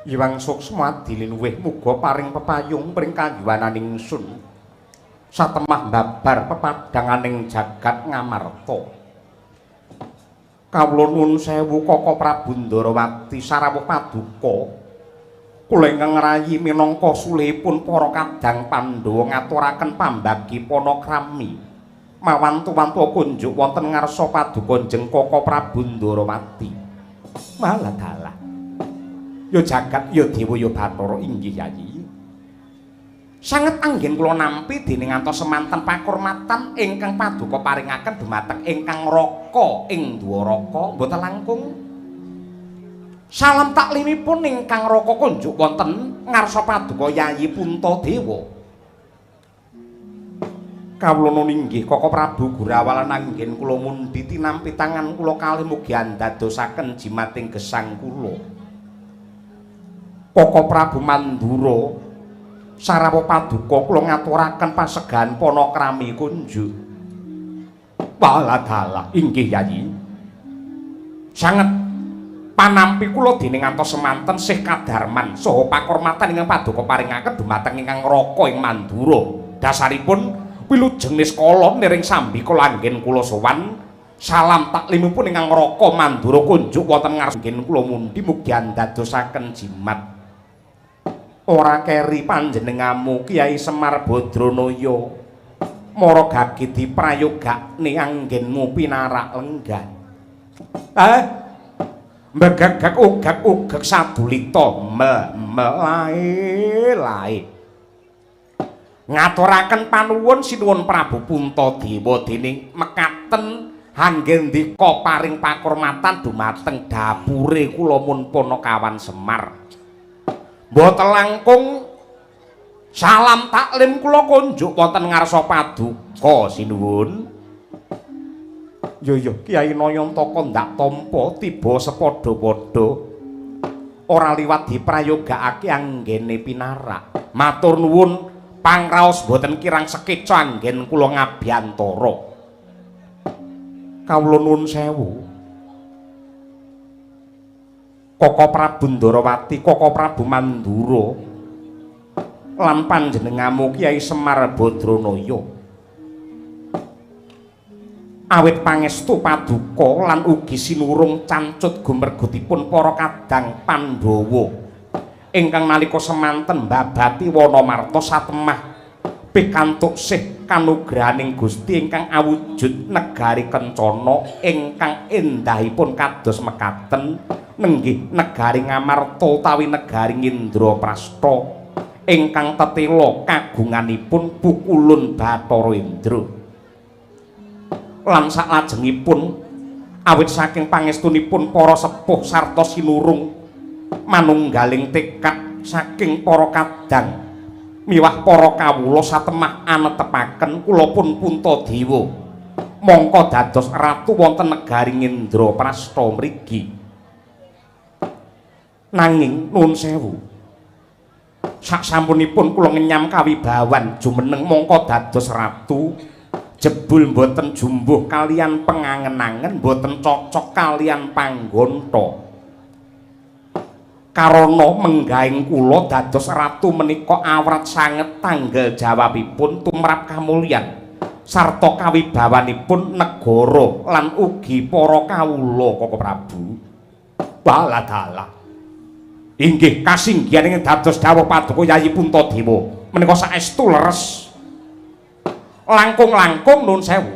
Iwang suksma dilinwih muga paring pepayung pring kayuwananing ingsun satemah babar pepadanganing jagat ngamarta. Kawula nuwun sewu Kaka Prabu Ndarawati sarawuh paduka kula ingkang ngrayi minangka sulihipun para kadang Pandhawa ngaturaken pambagi panakrami mawan tuwantu kunjuk wonten ngarsa paduka njeng Kaka Prabu Ndarawati. Malah ya jagat ya dewa ya bathara inggih Yayi. Sanget anggen kula nampi dening ngantos semanten pakurmatan ingkang paduka paringaken dumateng ingkang raka ing Dwaraka mboten langkung. Salam taklimipun ingkang raka kunjuk wonten ngarsa paduka Yayi Puntadewa. Kawula nuwun inggih Kaka Prabu Gurawalan anggen kula mundi tinampi tangan kula kalih mugi andadosaken jimating gesang kula. Kaka Prabu Mandura sarawuh paduka kula ngaturaken pasegahan panakrami kunjuk. Waladala inggih Yayi. Sanget panampi kula dening ngantos semanten Sih Kadarman saha pakurmatan ingkang paduka paringaken dumateng ingkang Raka ing Mandura. Dasaripun wilujeng niskala niring sambi kula anggen kula sowan salam taklimipun ingkang Raka Mandura kunjuk wonten ngarsa kula mundi mugi andadosaken jimat. Ora keri panjenengamu Kyai Semar Badranaya mara gagi diprayogakne anggenmu pinarak lenggan. Mbegegek ugek sadulita lae. Ngaturaken panuwun sinuwun Prabu Puntadewa dening mekaten anggen ndika paring pakurmatan dumateng dapure kula mun Panakawan Semar. Mboten langkung salam taklim kula kunjuk wonten ngarsa paduka sinuwun. Ya Kyai Nayantaka ndak tampa tiba sepadha-padha ora liwat diprayogakake anggene pinarak. Matur nuwun pangraos boten kirang sekeca anggen kula ngabiyantara. Kawula nuwun sewu. Kaka Prabu Ndarawati, Kaka Prabu Mandura lan panjenengamu Kyai Semar Badranaya. Awit pangestu paduka lan ugi sinurung cancut gumergutipun para kadang Pandhawa ingkang nalika semanten mbabati Wanamarta satemah pikantuk sih kanugrahaning Gusti ingkang awujud negari kencana ingkang endahipun kados mekaten nenggih negari Ngamarta utawi negari Indraprastha ingkang tetela kagunganipun pukulun Bathara Indra. Lan saklajengipun awit saking pangestunipun para sepuh sarta sinurung manunggaling tekad saking para kadang miwah para kawula satemah anetepaken kula pun Puntadewa mangka dados ratu wonten negari Indraprastha mriki. Nanging nuwun sewu saksampunipun kula ngenyam kawibawan jumeneng mangka dados ratu jebul mboten jumbuh kalian pengangen-angen mboten cocok kalian panggonta karana menggahing kula dados ratu menika awrat sanget tanggal jawabipun tumrap kamulyan sarta kawibawanipun negara lan ugi para kawula Kaka Prabu. Baladala inggih kasinggihan ing dados dawuh paduka Yayi Puntadewa menika saestu leres. Langkung-langkung nuwun sewu.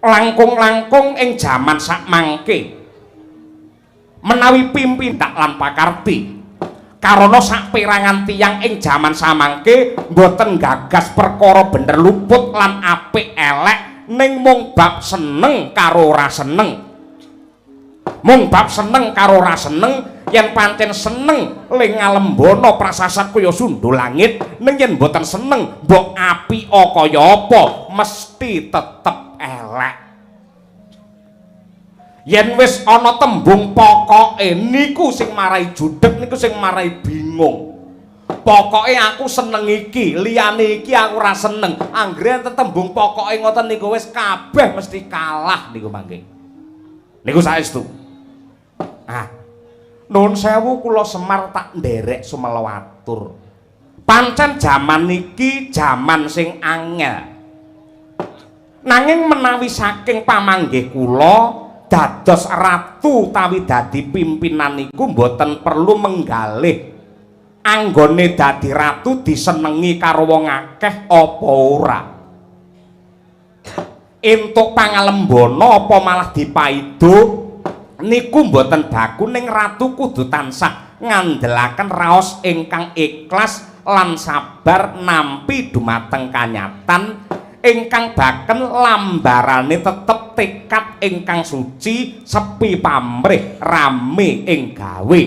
Langkung-langkung ing jaman sakmangke menawi pimpindak lan pakarti karana saperangan tiyang ing jaman samangke mboten gagas perkara bener luput lan apik elek ning mung bab seneng karo ora seneng. Mung bab seneng karo ora seneng. Yen pancen seneng ling ngalembana prasasat kaya sundul langit ning yen mboten seneng mbok apika kaya apa mesti tetep elek. Yen wis ana tembung pokoke niku sing marai judheg niku sing marai bingung. Pokoke aku seneng iki, liyane iki aku ora seneng. Anggere enten tembung pokoke ngoten niku wis kabeh mesti kalah niku mangke. Niku saestu. Nuwun sewu kula Semar tak nderek sumelawatur. Pancen jaman niki jaman sing angel. Nanging menawi saking pamanggih kula dados ratu utawi dadi pimpinan niku mboten perlu menggalih anggone dadi ratu disenengi karo wong akeh apa ora. Entuk pangalembana apa malah dipaido niku mboten baku ning ratu kudu tansah ngandelaken raos ingkang ikhlas lan sabar nampi dumateng kanyatan ingkang baken lambarane tetep tekad ingkang suci sepi pamrih rame ing gawe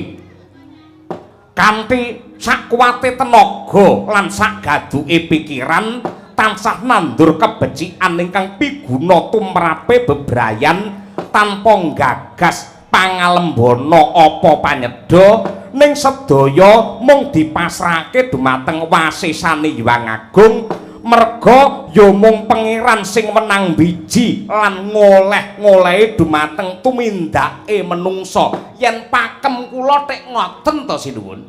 kanthi sakuwate tenaga lan sagaduke pikiran tansah nandur kebecikan ingkang piguna tumrape bebrayan tanpa gagas pangalembana apa panyedha ning sedaya mung dipasrahake dumateng wasesane Hyang Agung merga ya mung pangeran sing menang biji lan ngoleh-ngolehi dumateng tumindake menungsa yen pakem kula tek ngoten to sinuwun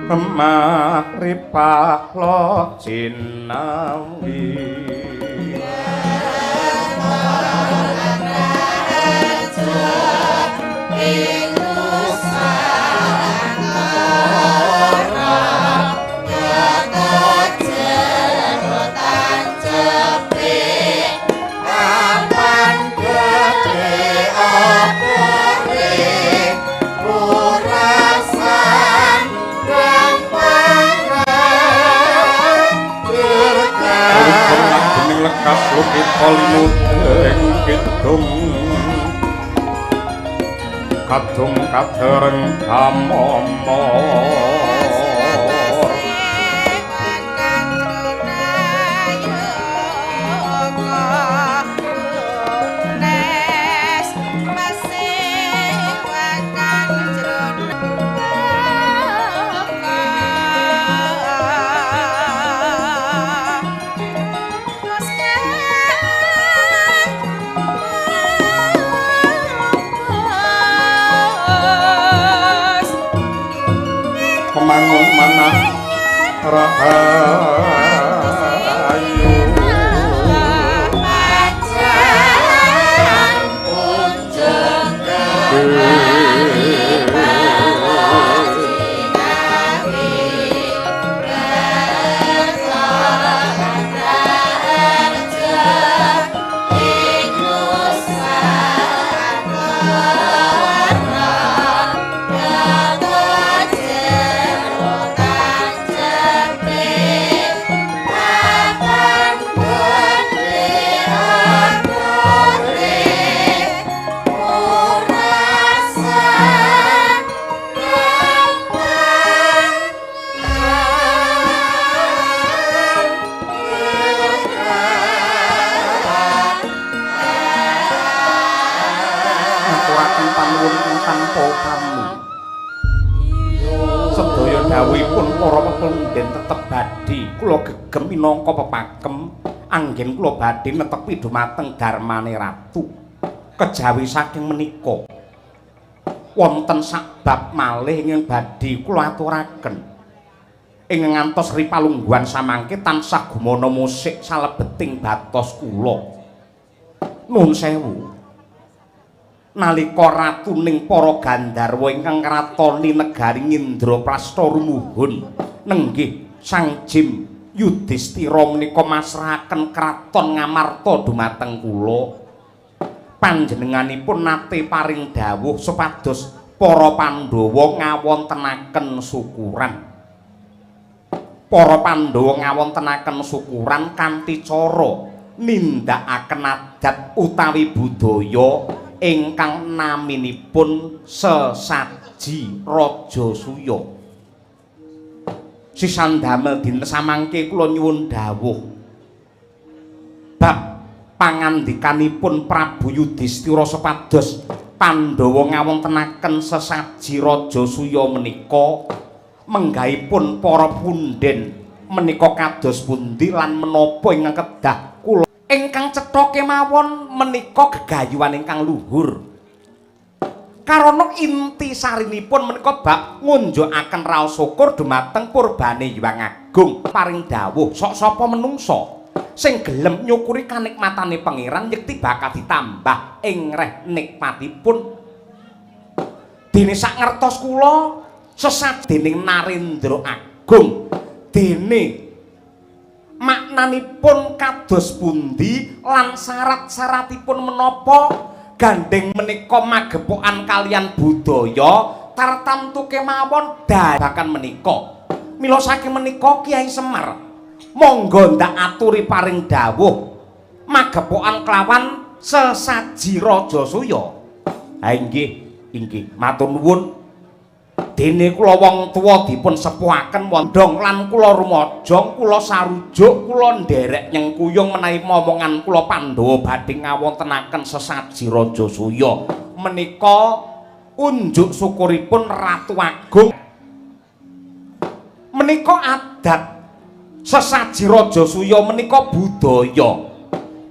maripah sinawi Lukit polimut ing kidung kadung kadereng kamomor mangun manah rahayu pancen kunjung dawuhipun para pepundhen tetep badhe kula gegem minangka pepakem anggen kula badhe netepi dumateng darmane ratu kejawi saking menika wonten sak bab malih ingkang badhe kula aturaken ing ngantos ripalungguhan samangke tansah gumana musik salebeting batos kula nuwun sewu nalika ratuning para Gandharwa ingkang kratoni negari Indraprastha rumuhun nenggih Sang Jim Yudhistira menika masrahaken kraton Ngamarta dumateng kula panjenenganipun nate paring dawuh supados para Pandhawa ngawontenaken syukuran para Pandhawa ngawontenaken syukuran kanthi cara nindakaken adat utawi budaya ingkang naminipun sesaji Raja Suya. Sisandamel dinten samangke kula nyuwun dawuh bab pangandikanipun Prabu Yudhistira supados Pandhawa ngawontenaken sesaji Raja Suya menika menggahipun para pundhen menika kados pundi lan menapa ingkang kedah kula ingkang cetha kemawon menika gegayuhan ingkang luhur Karana inti sarinipun menika bab ngunjukaken raos syukur dumateng purbane Hyang Agung paring dawuh sok sapa menungsa sing gelem nyukuri kanikmatane pangeran yekti bakal ditambah ing reh nikmatipun. Dene sak ngertos kula sesadening Narendra Agung dene maknanipun kados pundi lan syarat-syaratipun menapa gandeng menika magepokan kalian budaya tartamtu kemawon dahakan menika. Mila saking menika Kyai Semar monggo ndak aturi paring dawuh magepokan kelawan sesaji Raja Suya. Ha inggih matur nuwun. Dene kula wong tuwa dipun sepuhaken wondong lan kula rumaja kula sarujuk kula nderek nyengkuyung menawi momongan kula Pandhawa badhe ngawontenaken sesaji Raja Suya menika unjuk syukuripun Ratu Agung. Menika adat sesaji Raja Suya menika budaya.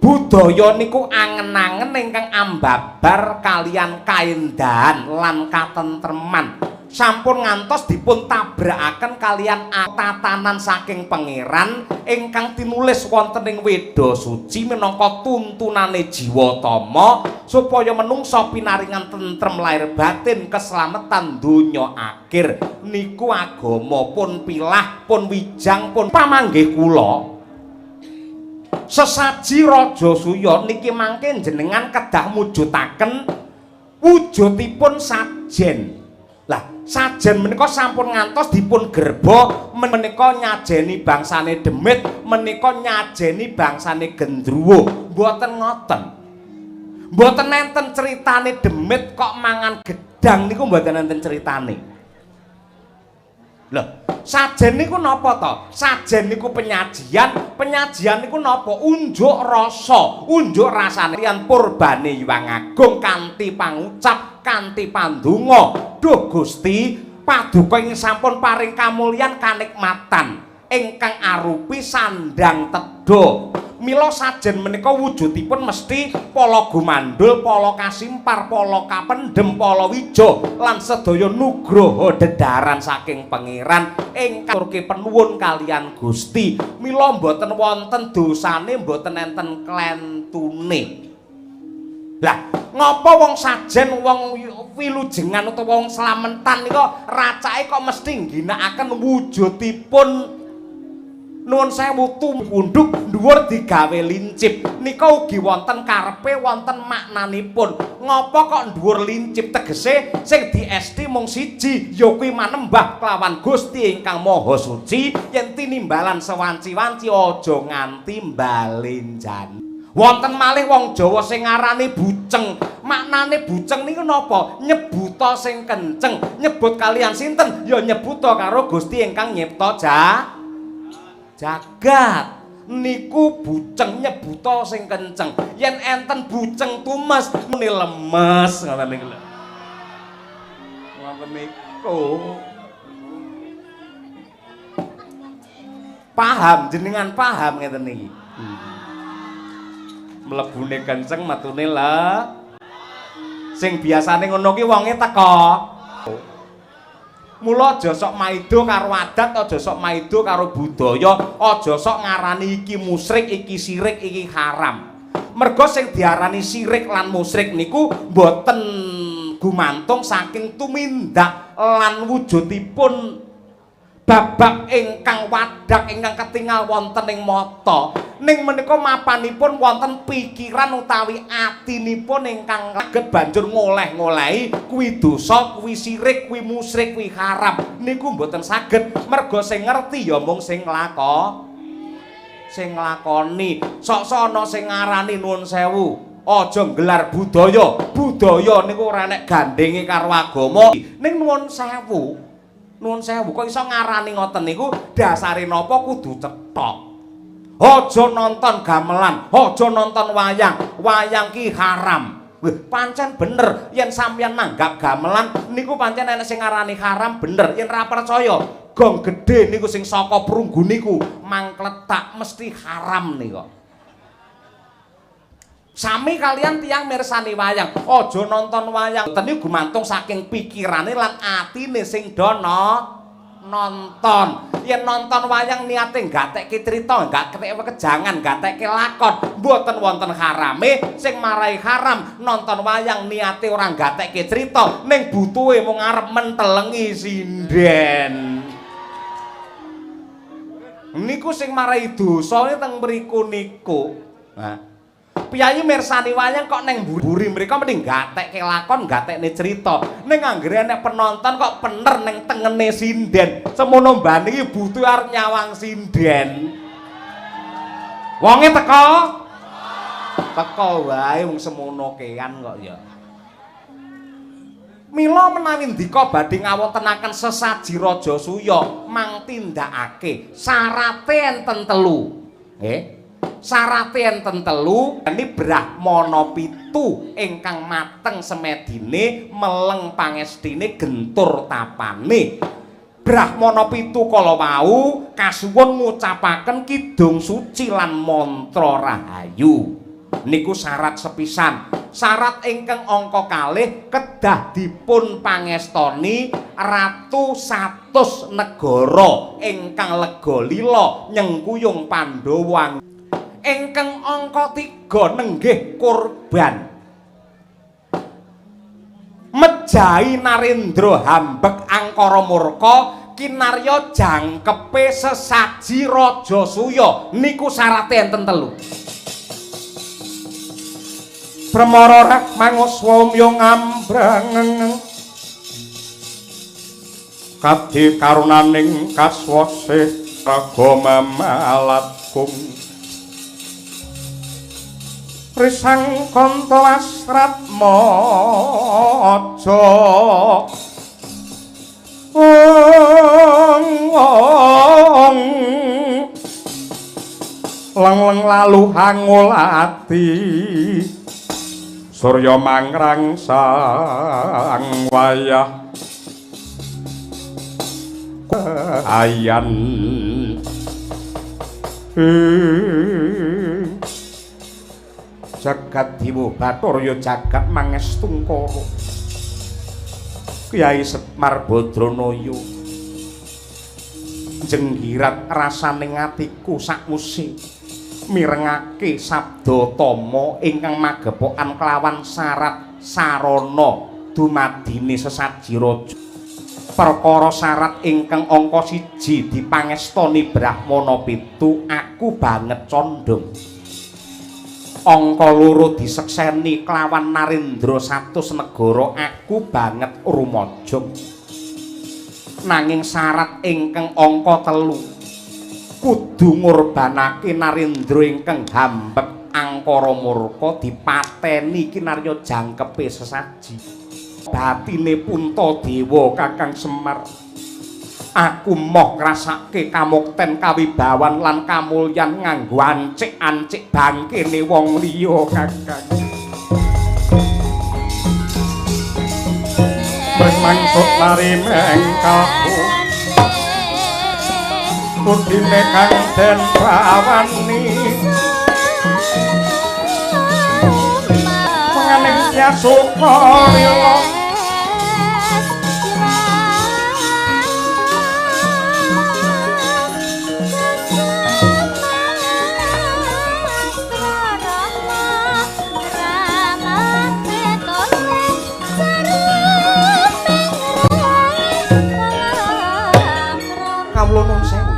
Budaya niku angen-angen ingkang ambabar kalian kaendahan lan katentreman. Sampun ngantos dipun tabrakaken kalian tatanan saking pangeran ingkang tinulis wonten ing Weda Suci minangka tuntunane jiwatama supaya menungsa pinaringan tentrem lahir batin keslametan donya akhir. Niku agama pun pilah pun wijang pun pamanggih kula sesaji Raja Suya niki mangke jenengan kedah mujudaken wujudipun sajen. Lah sajen menika sampun ngantos dipun gerba menika nyajeni bangsane Demit menika nyajeni bangsane Gendruwo. Mboten ngoten. Mboten enten critane Demit kok mangan gedang niku mboten enten critane. Lho, sajen niku napa to? Sajen niku penyajian, penyajian niku napa? Unjuk rasa, unjuk rasane liyan purbane Hyang Agung kanthi pangucap, kanthi pandonga. Duh Gusti, paduka ing sampun paring kamulyan kanikmatan ingkang arupi sandang tedha. Mila sajen menika wujudipun mesti pala gumandul, pala kasimpar, pala kapendhem, pala wija lan sedaya nugraha dedaran saking pangeran ingkang turke penuwun kalian Gusti. Mila mboten wonten dosane, mboten enten klentune. Lah, ngapa wong sajen, wong wilujengan utawa wong slamentan nika racake kok mesti ngginakaken wujudipun nuwun sewu tumundhuk dhuwur digawe lincip. Nika ugi wonten karepe wonten maknanipun. Ngapa kok dhuwur lincip tegese sing diesti mung siji ya kuwi manembah kelawan Gusti ingkang Maha Suci yen tinimbalan sewanci-wanci aja nganti mbalenjan. Wonten malih wong Jawa sing ngarani buceng. Maknane buceng niku napa? Nyebuta sing kenceng. Nyebut kalian sinten? Ya nyebuta karo Gusti ingkang nyipta jagat. Niku buceng nyebuta sing kenceng. Yen enten buceng tumes muni lemes ngoten niku lho. Ngoten niku. Paham jenengan paham ngeten niki. Mlebune kenceng matune la. Sing biasane ngono ki wonge teko. Mula aja sok maido karo adat, aja sok maido karo budaya, aja sok ngarani iki musyrik, iki sirik, iki haram. Merga sing diarani sirik lan musyrik niku mboten gumantung saking tumindak lan wujudipun babak ingkang wadak ingkang ketingal wonten ing mata. Ning menika mapanipun wonten pikiran utawi atinipun ingkang saged banjur ngoleh-ngolehi kuwi dosa, kuwi sirik, kuwi musyrik, kuwi haram. Niku mboten saged merga sing ngerti ya mung sing nglakoni. Sok-sok ana sing ngarani nuwun sewu, aja nggelar budaya. Budaya niku ora nek gandenge karo agama. Ning nuwun sewu kok iso ngarani ngoten niku dasare napa kudu cetok. Aja nonton gamelan, aja nonton wayang ki haram. Pancen bener yen sampeyan nanggap gamelan niku pancen enek sing ngarani haram bener. Yen ra percaya, gong gedhe niku sing saka prunggu niku mangkletak mesti haram nika. Sami kalian tiyang mirsani wayang, aja nonton wayang. Ten iki gumantung saking pikirane lan atine sing dono nonton. Yen nonton wayang niate gatekke crita, gak ketek kejangan, gatekke lakon, mboten wonten harame. Sing marai haram nonton wayang niate ora gatekke crita, ning butuhe mung arep mentelengi sinden. Niku sing marai dosane teng mriku niku. Nah, piyayi mirsani wayang kok neng mburi mriko mending gatekke lakon, gatekne crita. Ning anggere nek penonton kok bener ning tengene sinden. Semono mbane iki butuh arep nyawang sinden. Wonge teko? Teko wae wong semono kean kok ya. Mila menawi ndika badhe ngawontenaken sesaji Raja Suya mang tindakake syarate enten telu. Nggih. Syarate enten telu, ini Brahmana pitu ingkang mateng semedine meleng pangestine gentur tapane. Brahmana pitu kala wau kasuwun ngucapaken kidung suci lan mantra rahayu. Niku syarat sepisan. Syarat ingkang angka kalih kedah dipun pangestoni ratu satus negara ingkang lega lila nyengkuyung Pandhawa. Ingkang angka 3 nenggih kurban. Mejahi Narendra hambek angkara murka kinarya jangkepe sesaji Raja Suya. Niku syarate enten telu. Pramara rak manguswamya ngambrang kadhi karunaning kaswasih agama malatkung risang kanta asrat maja leng-leng lalu hangulati Surya mangrang sang wayah ayan jagat Dewa Bathara jagat mangestungkara Kyai Semar Badranaya jenggirat rasaning atiku sakwuse mirengake sabda tama ingkang magepokan kelawan syarat sarana dumadine sesaji raja perkara syarat ingkang angka 1 dipangestoni Brahmana pitu aku banget condong angka 2 disekseni kelawan Narendra 100 negara aku banget rumaja nanging syarat ingkang angka 3 kudu ngorbanake Narendra ingkang hambek angkara murka dipateni kinarya jangkepe sesaji batine Puntadewa Kakang Semar aku moh ngrasake kamukten kawibawan lan kamulyan nganggo ancik-ancik bangkene wong liya Kakang bermaksud lari mengkalku kudine kang den bawani menganing yasuka rila kawula nuwun sewu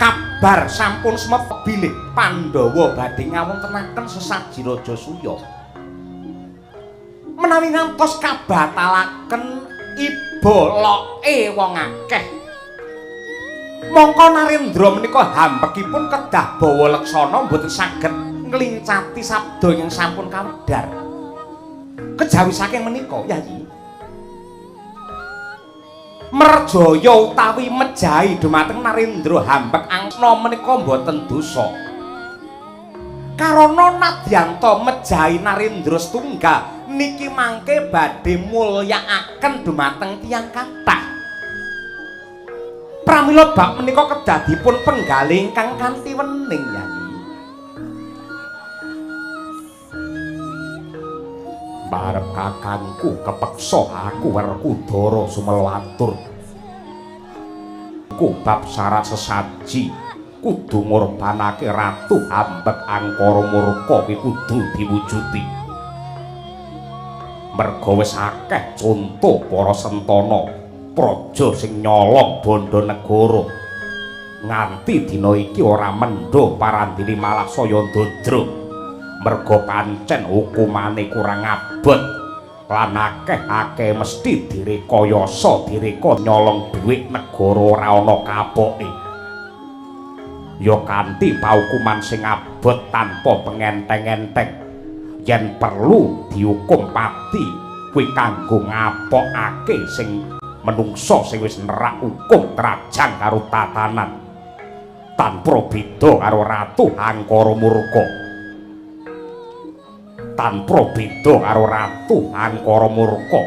kabar sampun semet bilih Pandhawa badhe ngawontenaken sesaji Raja Suya menawi ngantos kabatalaken iboloke wong akeh mongko Narendra menika hambekipun kedah bawa leksana mboten saged nglincati sabda yang sampun kawedhar kejawi saking menika Yayi merjaya utawi mejahi dumateng Narendra hambek angkna menika mboten dosa. Karana nadyanta mejahi Narendra setunggal niki mangke badhe mulyakaken dumateng tiyang kathah. Pramila bab menika kedah dipun penggalih ingkang kanthi wening Yayi. Parep kakangku kepeksa aku Werkudara sumelatur. Ku bab syarat sesaji kudu ngorbanake Ratu Ambek Angkara Murka kuwi kudu diwujudi. Merga wis akeh conto para sentana praja sing nyolong bondo negara. Nganti dina iki ora mendho parandene malah saya ndodro. Merga pancen hukumane kurang abot lan akeh mesti direkayasa direka nyolong dhuwit negara ora ana kapoke ya kanthi paukuman sing abot tanpa pengenteng-enteng yen perlu dihukum pati kuwi kanggo ngapokake sing menungsa sing wis nerak hukum trajang karo tatanan tanpa beda karo Ratu Angkara Murka. Tanpa beda karo Ratu Angkara Murka.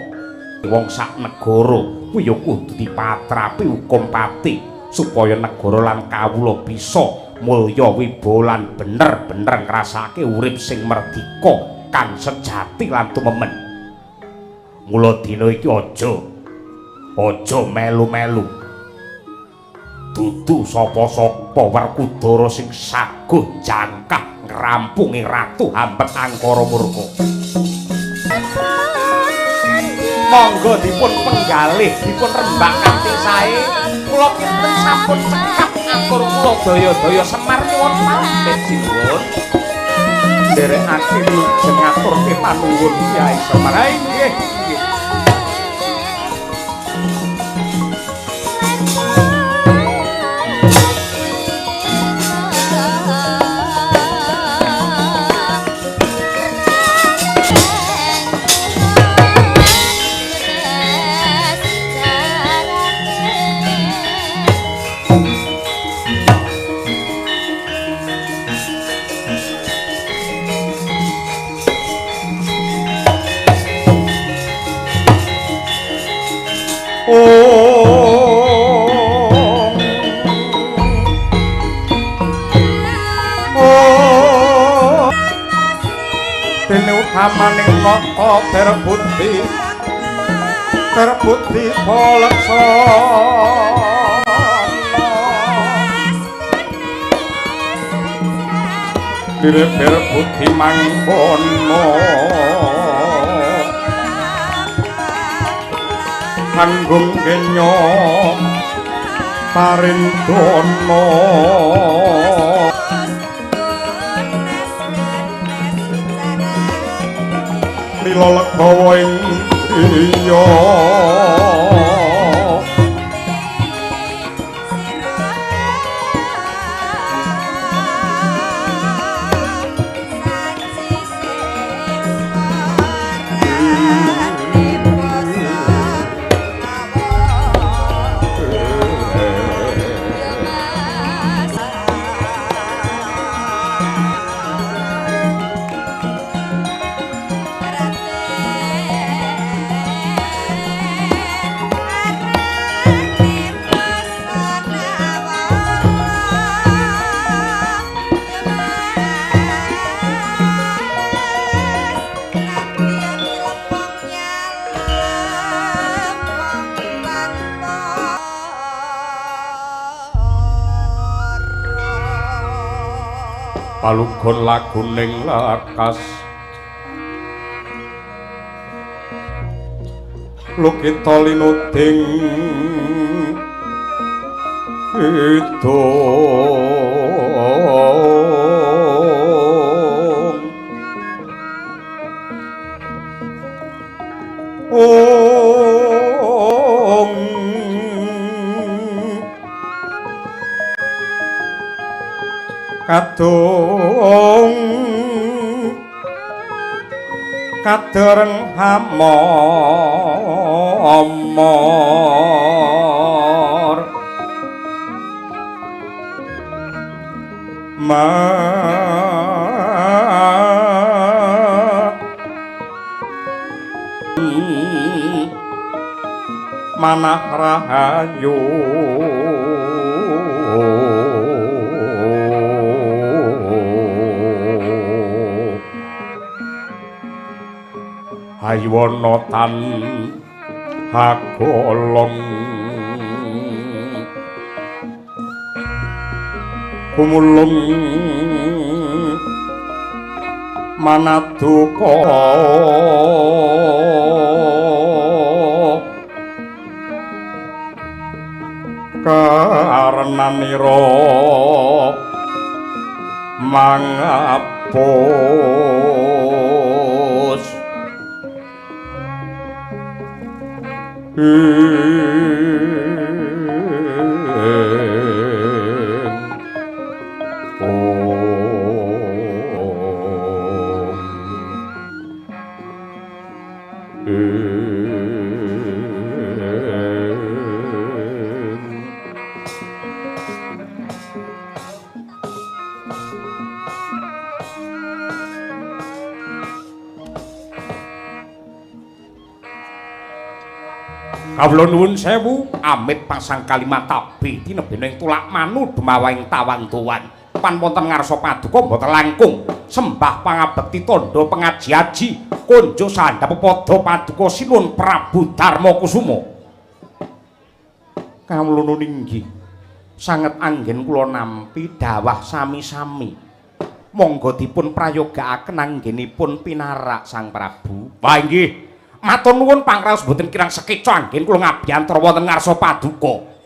Wong sak negara kuwi ya kudu dipatrapi hukum pati supaya negara lan kawula bisa mulya wibawa lan bener-bener ngrasake urip sing merdika kang sejati lan tumemen. Mula dina iki aja melu-melu. Dudu sapa-sapa Werkudara sing saguh jangkah ngrampungi Ratu Ambek Angkara Murka. Monggo dipun penggalih, dipun rembak kanthi sae. Kula kinten sampun cekap atur kula daya-daya Semar nyuwun pamit sinuwun. Nderekake lujeng ngaturke panuwun Kyai Semar. Nggih. Dene utamaning nata terbukti palaksana dire bukti mangkono Anggung kenya parindono lila legawa ing iya palugon laguning lakas lukita linuding idong kadung kadereng hamomor manah rahayu Jaywana tan hagolong kumulung manaduka karenanira mangapus Kawula nuwun sewu amit pasang kalimat tabi tinebene ing tulak manu dumawaing tawantuan pan wonten ngarsa paduka boten langkung sembah pangabekti tandha pengaji-aji konjo sandhap padha paduka sinuwun Prabu Darma Kusuma. Kawula nuwun inggih sanget anggen kula nampi dawah sami-sami monggo dipun prayogakaken anggenipun pinarak Sang Prabu. Wah inggih matur nuwun pangraos boten kirang sekeca anggen kula ngabiyantara wonten ngarsa paduka.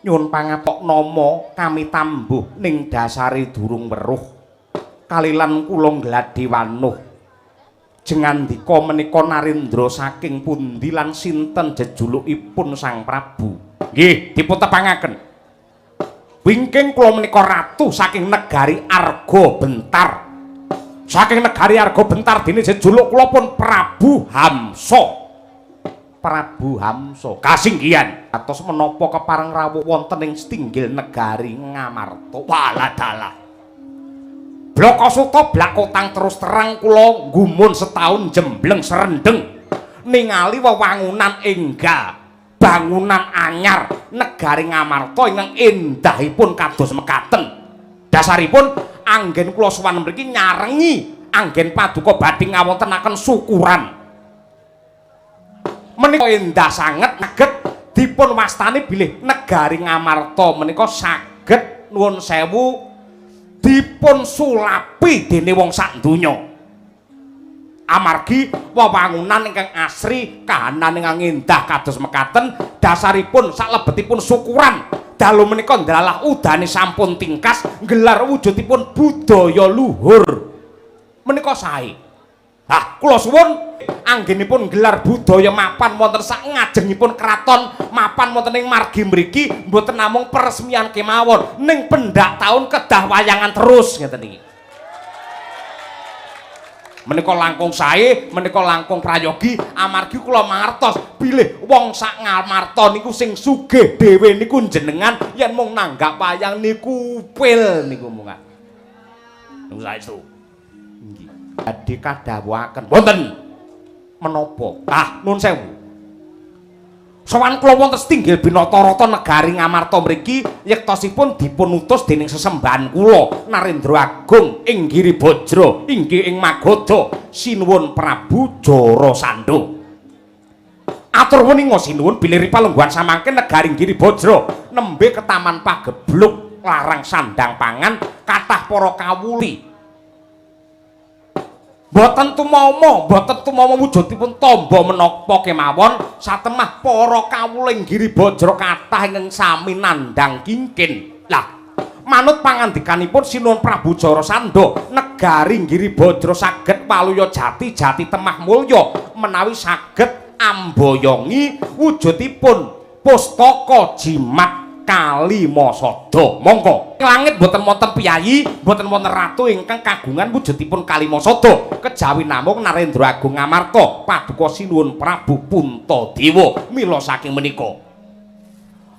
Nyuwun pangapok nama kami tambuh ning dasare durung weruh. Kalilan kula ngladhi wanuh. Jengandika menika Narendra saking pundi lan sinten jejulukipun Sang Prabu? Nggih, dipun tepangaken. Wingking kula menika ratu saking negari Arga Bentar. Saking negari Arga Bentar dene jejuluk kula pun Prabu Hamsa. Prabu Hamsa kasinggihan atos menapa kepareng rawuh wonten ing setinggil negari Ngamarta. Waladala. Blakasuta blakotang terus terang kula gumun setahun jembleng serendeng ningali wewangunan enggal bangunan anyar negari Ngamarta ingkang endahipun kados mekaten. Dasaripun anggen kula sowan mriki nyarengi anggen paduka badhe ngawontenaken syukuran. Menika endah sanget neget dipun wastani bilih negari Ngamarta menika saged nuwun sewu dipun sulapi dene wong sak donya. Amargi wewangunan ingkang asri kahanan ingkang endah kados mekaten dasaripun salebetipun syukuran dalu menika ndalah udane sampun tingkas nggelar wujudipun budaya luhur menika sae. Hah, kula suwun anggenipun gelar budaya mapan wonten sak ngajengipun kraton mapan wonten ing margi mriki mboten namung peresmian kemawon ning pendak taun kedah wayangan terus ngeten iki. Menika langkung sae, menika langkung prayogi amargi kula mangertos bilih wong sak Ngamarta niku sing sugih dhewe niku jenengan yen mung nanggap wayang niku upil niku mungan. Niku saestu. Nggih. Badhe kadhawuhaken wonten menapa? Ah, nuwun sewu. Sowan kula wonten setinggil Binatarata negari Ngamarta mriki yektosipun dipun utus dening sesembahan kula Narendra Agung ing Giribajra inggih ing Magoda sinuwun Prabu Jarasandha. Atur weninga sinuwun bilih palungguhan samangke negari Giribajra nembe ketaman pagebluk larang sandang pangan kathah para kawuli. Boten tumama wujudipun tamba menapa kemawon satemah para kawuling Giribajra kathah ingkang sami nandhang kingkin. Lah, manut pangandikanipun sinuwun Prabu Jarasandha, negari Giribajra saged waluya jati temah mulya menawi saged amboyongi wujudipun pustaka jimat Kalimasada. Monggo langit boten wonten piyayi, boten wonten ratu ingkang kagungan wujudipun Kalimasada, kejawi namung Narendra Agung Ngamarta paduka sinuwun Prabu Puntadewa mila saking menika.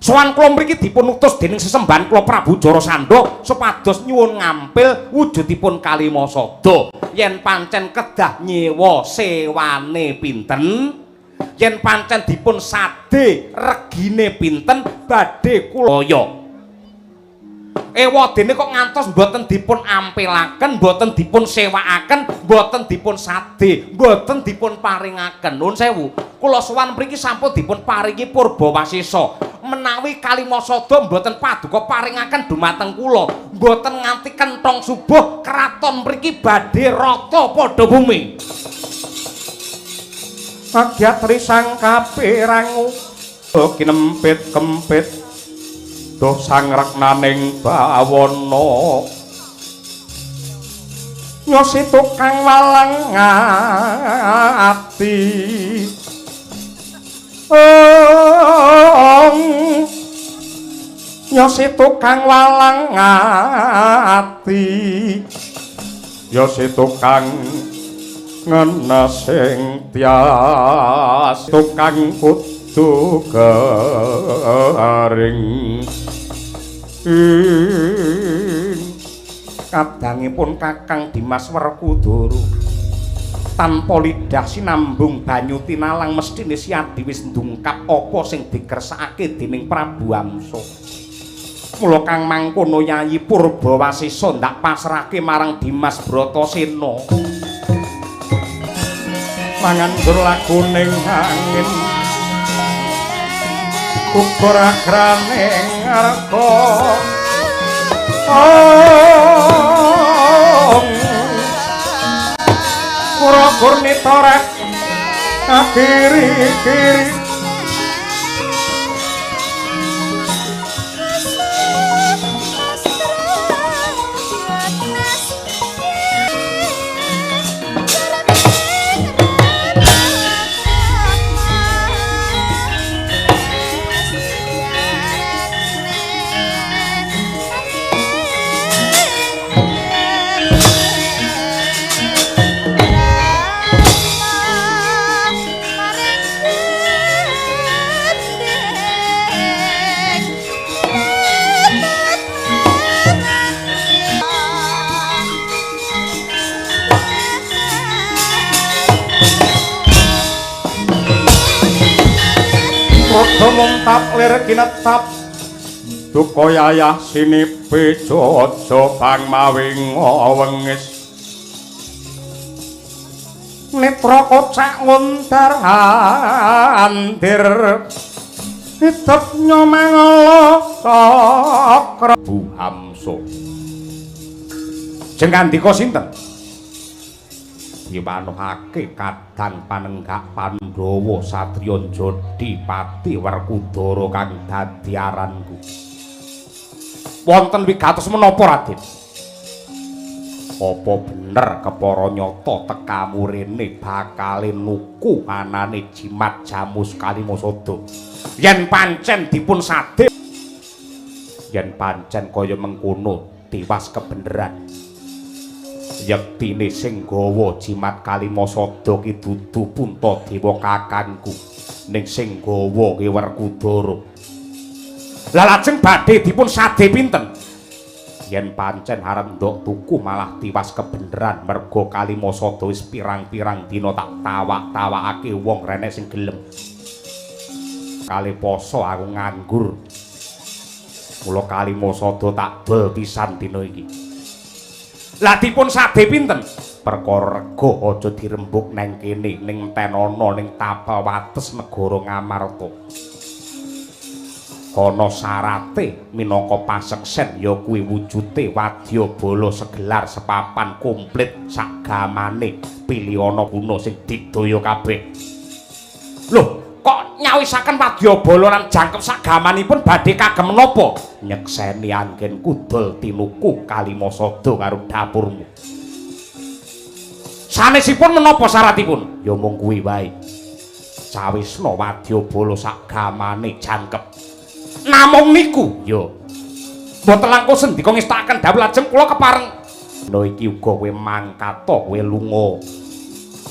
Sowan kula mriki dipun utus dening sesembahan kula Prabu Jarasandha supados nyuwun ngampil wujudipun Kalimasada. Yen pancen kedah nyewa sewane pinten? Yen pancen dipun sade regine pinten badhe kula Ewadene kok ngantos mboten dipun ampilaken, mboten dipun sewakaken, mboten dipun sade, mboten dipun paringaken. Nuwun sewu, kula sowan mriki sampun dipun paringi Purbawasesa. Menawi Kalimasada mboten paduka paringaken dumateng kula, mboten nganti kenthong subuh kraton mriki badhe rata padha bumi. Agyatri sang kapirangu kinempit-kempit duh sang reknaning bawana nyosi tukang walang ati nyosi tukang walang ati nyosi tukang ngenesing tias tukang kudu garing kadangipun Kakang Dimas Werkudara tanpa lidah sinambung banyu tinalang mestine siadi wis ndungkap apa sing dikersakake dening Prabu Amsa. Mula kang mangkono Yayi Purbawasesa ndak pasrahke marang Dimas Bratasena. Mangandur laguning angin ukur agraning arga Kura kurnita rek akiri-kiri Muntap lir kinetap duka yayah sinipe jojo bang mawing wengis netra kocak nguntar andir hitep nyomangala cakra Bu Amsa jeng kandika sinten dipanuhake kadang panenggak Pandhawa satriya Jodhipati Werkudara kang dadi aranku. Wonten wigatos menapa Raden? Apa bener kepara nyata tekamu rene bakale nuku anane jimat Jamus Kalimasada? Yen pancen dipun sade, yen pancen kaya mengkono tiwas kebeneran. Yektine sing gawa jimat Kalimasada ki dudu Puntadewa kakangku ning sing gawa ki Werkudara. Lah lajeng badhe dipun sade pinten? Yen pancen arep ndok tuku malah tiwas kebeneran merga Kalimasada wis pirang-pirang dina tak tawak-tawakake wong renek sing gelem. Kali poso aku nganggur. Mula Kalimasada tak dol pisan dina iki. Lah dipun sade pinten? Perkara rega aja dirembug nang kene ning tenana ning Tapawates negara Ngamarta. Ana sarate minangka paseksen ya kuwi wujute wadyabala segelar sepapan komplit sagamane pilihana guna sing digdaya kabeh. Loh, kok nyawisaken wadyabala lan jangkep sagamanipun badhe kagem menapa? Nyekseni anggen kudol tinuku Kalimasada karo dapurmu. Sanesipun menapa syaratipun? Ya mung kuwi wae. Cawisna wadyabala sagamane jangkep. Namung niku, ya. Mboten langkung sendika ngestakaken dawuh lajeng kula kepareng. Lho iki uga kowe mangkata kowe lunga.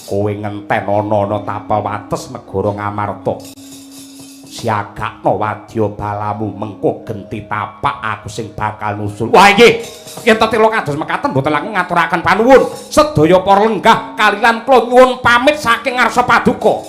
Kowe ngenten ana Tapawates negara Ngamarta. Siagakno wadya balamu mengko genti tapak aku sing bakal nusul. Wah nggih, yen tetelo kados mekaten mboten langkung ngaturaken panuwun sedaya para lenggah kaliyan kula nyuwun pamit saking ngarsa paduka.